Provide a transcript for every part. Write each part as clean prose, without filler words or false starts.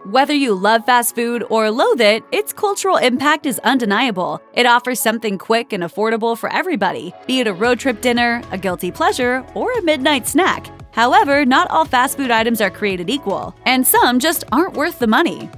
Whether you love fast food or loathe it, its cultural impact is undeniable. It offers something quick and affordable for everybody, be it a road trip dinner, a guilty pleasure, or a midnight snack. However, not all fast food items are created equal, and some just aren't worth the money.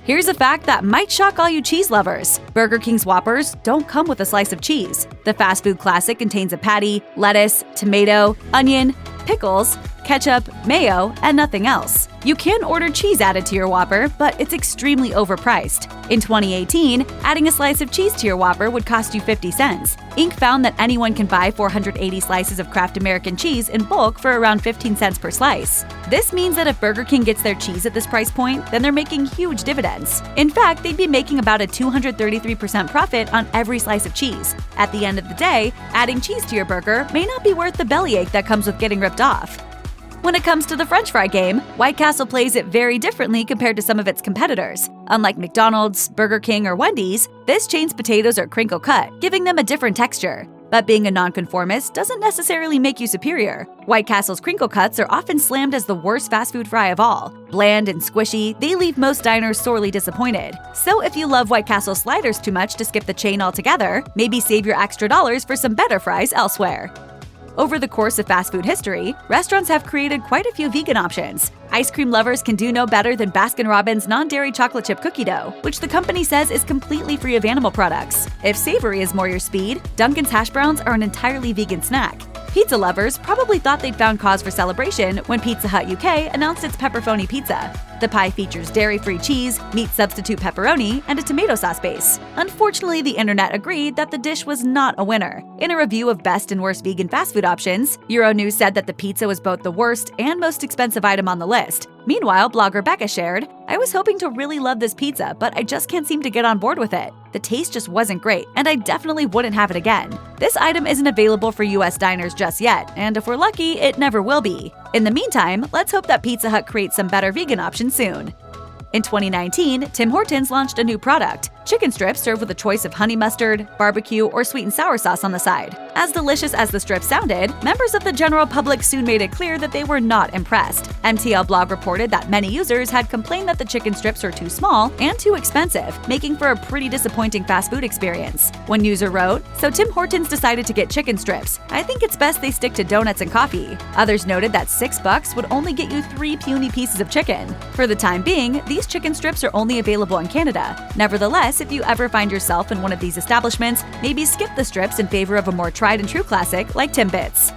Here's a fact that might shock all you cheese lovers. Burger King's Whoppers don't come with a slice of cheese. The fast food classic contains a patty, lettuce, tomato, onion, pickles, ketchup, mayo, and nothing else. You can order cheese added to your Whopper, but it's extremely overpriced. In 2018, adding a slice of cheese to your Whopper would cost you 50 cents. Inc. found that anyone can buy 480 slices of Kraft American cheese in bulk for around 15 cents per slice. This means that if Burger King gets their cheese at this price point, then they're making huge dividends. In fact, they'd be making about a 233% profit on every slice of cheese. At the end of the day, adding cheese to your burger may not be worth the bellyache that comes with getting ripped off. When it comes to the French fry game, White Castle plays it very differently compared to some of its competitors. Unlike McDonald's, Burger King, or Wendy's, this chain's potatoes are crinkle cut, giving them a different texture. But being a nonconformist doesn't necessarily make you superior. White Castle's crinkle cuts are often slammed as the worst fast food fry of all. Bland and squishy, they leave most diners sorely disappointed. So if you love White Castle sliders too much to skip the chain altogether, maybe save your extra dollars for some better fries elsewhere. Over the course of fast food history, restaurants have created quite a few vegan options. Ice cream lovers can do no better than Baskin-Robbins non-dairy chocolate chip cookie dough, which the company says is completely free of animal products. If savory is more your speed, Dunkin's hash browns are an entirely vegan snack. Pizza lovers probably thought they'd found cause for celebration when Pizza Hut UK announced its Pepperphoni pizza. The pie features dairy-free cheese, meat substitute pepperoni, and a tomato sauce base. Unfortunately, the internet agreed that the dish was not a winner. In a review of best and worst vegan fast food options, Euronews said that the pizza was both the worst and most expensive item on the list. Meanwhile, blogger Becca shared, "I was hoping to really love this pizza, but I just can't seem to get on board with it. The taste just wasn't great, and I definitely wouldn't have it again. This item isn't available for US diners just yet, and if we're lucky, it never will be. In the meantime, let's hope that Pizza Hut creates some better vegan options soon." In 2019, Tim Hortons launched a new product, chicken strips served with a choice of honey mustard, barbecue, or sweet and sour sauce on the side. As delicious as the strips sounded, members of the general public soon made it clear that they were not impressed. MTL Blog reported that many users had complained that the chicken strips were too small and too expensive, making for a pretty disappointing fast food experience. One user wrote, "So Tim Hortons decided to get chicken strips. I think it's best they stick to donuts and coffee." Others noted that $6 would only get you 3 puny pieces of chicken. For the time being, these chicken strips are only available in Canada. Nevertheless, if you ever find yourself in one of these establishments, maybe skip the strips in favor of a more tried-and-true classic like Timbits.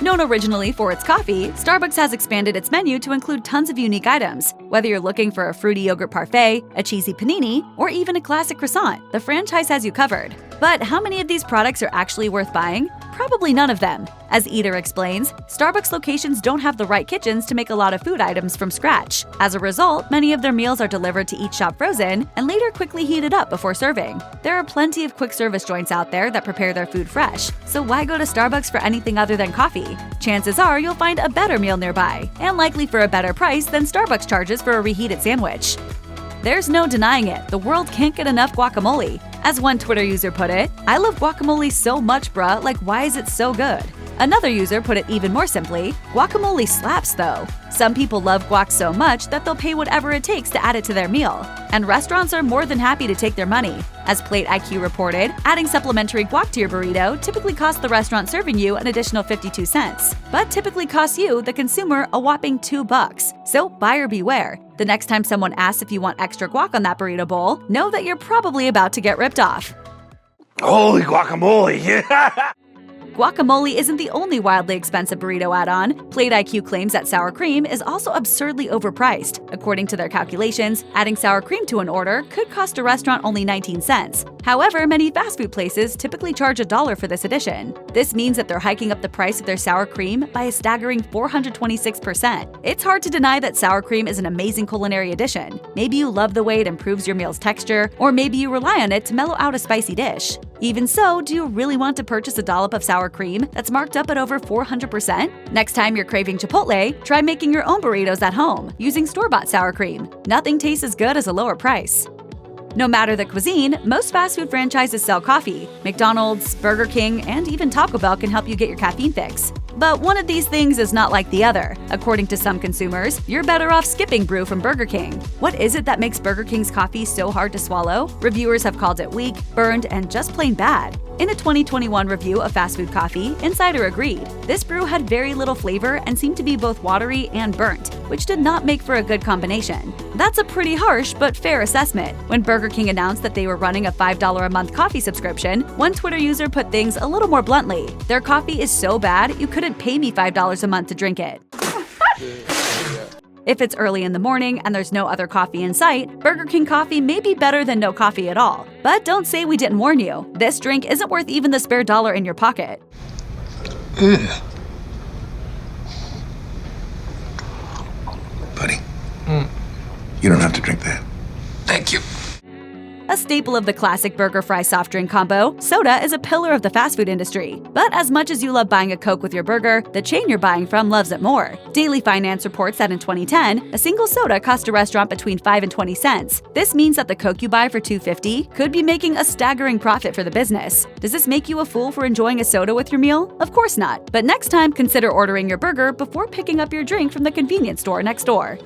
Known originally for its coffee, Starbucks has expanded its menu to include tons of unique items. Whether you're looking for a fruity yogurt parfait, a cheesy panini, or even a classic croissant, the franchise has you covered. But how many of these products are actually worth buying? Probably none of them. As Eater explains, Starbucks locations don't have the right kitchens to make a lot of food items from scratch. As a result, many of their meals are delivered to each shop frozen and later quickly heated up before serving. There are plenty of quick service joints out there that prepare their food fresh, so why go to Starbucks for anything other than coffee? Chances are you'll find a better meal nearby, and likely for a better price than Starbucks charges for a reheated sandwich. There's no denying it, the world can't get enough guacamole. As one Twitter user put it, "I love guacamole so much, bruh, like why is it so good?" Another user put it even more simply, "Guacamole slaps though." Some people love guac so much that they'll pay whatever it takes to add it to their meal. And restaurants are more than happy to take their money. As Plate IQ reported, adding supplementary guac to your burrito typically costs the restaurant serving you an additional 52 cents, but typically costs you, the consumer, a whopping $2. So buyer beware. The next time someone asks if you want extra guac on that burrito bowl, know that you're probably about to get ripped off. Holy guacamole, yeah! Guacamole isn't the only wildly expensive burrito add-on. Plate IQ claims that sour cream is also absurdly overpriced. According to their calculations, adding sour cream to an order could cost a restaurant only 19 cents. However, many fast food places typically charge $1 for this addition. This means that they're hiking up the price of their sour cream by a staggering 426%. It's hard to deny that sour cream is an amazing culinary addition. Maybe you love the way it improves your meal's texture, or maybe you rely on it to mellow out a spicy dish. Even so, do you really want to purchase a dollop of sour cream that's marked up at over 400%? Next time you're craving Chipotle, try making your own burritos at home using store-bought sour cream. Nothing tastes as good as a lower price. No matter the cuisine, most fast food franchises sell coffee. McDonald's, Burger King, and even Taco Bell can help you get your caffeine fix. But one of these things is not like the other. According to some consumers, you're better off skipping brew from Burger King. What is it that makes Burger King's coffee so hard to swallow? Reviewers have called it weak, burned, and just plain bad. In a 2021 review of fast food coffee, Insider agreed. This brew had very little flavor and seemed to be both watery and burnt, which did not make for a good combination. That's a pretty harsh but fair assessment. When Burger King announced that they were running a $5 a month coffee subscription, one Twitter user put things a little more bluntly. Their coffee is so bad, you couldn't pay me $5 a month to drink it. If it's early in the morning and there's no other coffee in sight, Burger King coffee may be better than no coffee at all. But don't say we didn't warn you. This drink isn't worth even the spare dollar in your pocket. Buddy, you don't have to drink that. Thank you. A staple of the classic burger fry soft drink combo, soda is a pillar of the fast food industry. But as much as you love buying a Coke with your burger, the chain you're buying from loves it more. Daily Finance reports that in 2010, a single soda cost a restaurant between 5 and 20 cents. This means that the Coke you buy for $2.50 could be making a staggering profit for the business. Does this make you a fool for enjoying a soda with your meal? Of course not. But next time, consider ordering your burger before picking up your drink from the convenience store next door.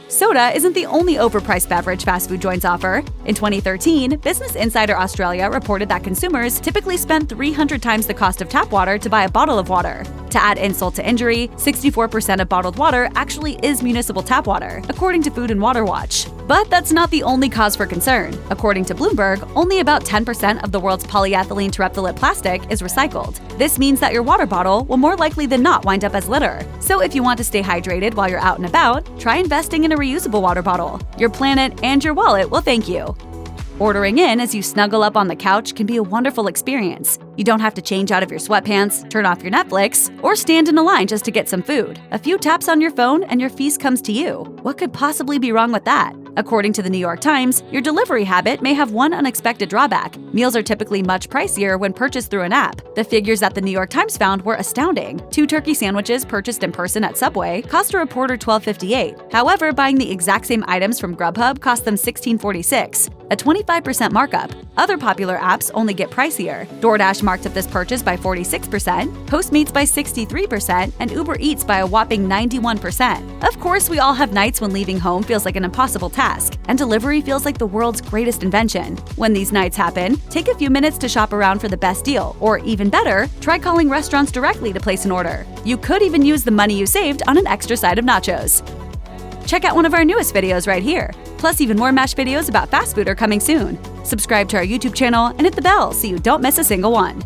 Soda isn't the only overpriced beverage fast food joints offer. In 2013, Business Insider Australia reported that consumers typically spend 300 times the cost of tap water to buy a bottle of water. To add insult to injury, 64% of bottled water actually is municipal tap water, according to Food and Water Watch. But that's not the only cause for concern. According to Bloomberg, only about 10% of the world's polyethylene terephthalate plastic is recycled. This means that your water bottle will more likely than not wind up as litter. So if you want to stay hydrated while you're out and about, try investing in a reusable water bottle. Your planet and your wallet will thank you. Ordering in as you snuggle up on the couch can be a wonderful experience. You don't have to change out of your sweatpants, turn off your Netflix, or stand in a line just to get some food. A few taps on your phone and your feast comes to you. What could possibly be wrong with that? According to the New York Times, your delivery habit may have one unexpected drawback. Meals are typically much pricier when purchased through an app. The figures that the New York Times found were astounding. 2 turkey sandwiches purchased in person at Subway cost a reporter $12.58. However, buying the exact same items from Grubhub cost them $16.46, a 25% markup. Other popular apps only get pricier. DoorDash marked up this purchase by 46%, Postmates by 63%, and Uber Eats by a whopping 91%. Of course, we all have nights when leaving home feels like an impossible task, and delivery feels like the world's greatest invention. When these nights happen, take a few minutes to shop around for the best deal, or even better, try calling restaurants directly to place an order. You could even use the money you saved on an extra side of nachos. Check out one of our newest videos right here. Plus, even more MASH videos about fast food are coming soon. Subscribe to our YouTube channel and hit the bell so you don't miss a single one.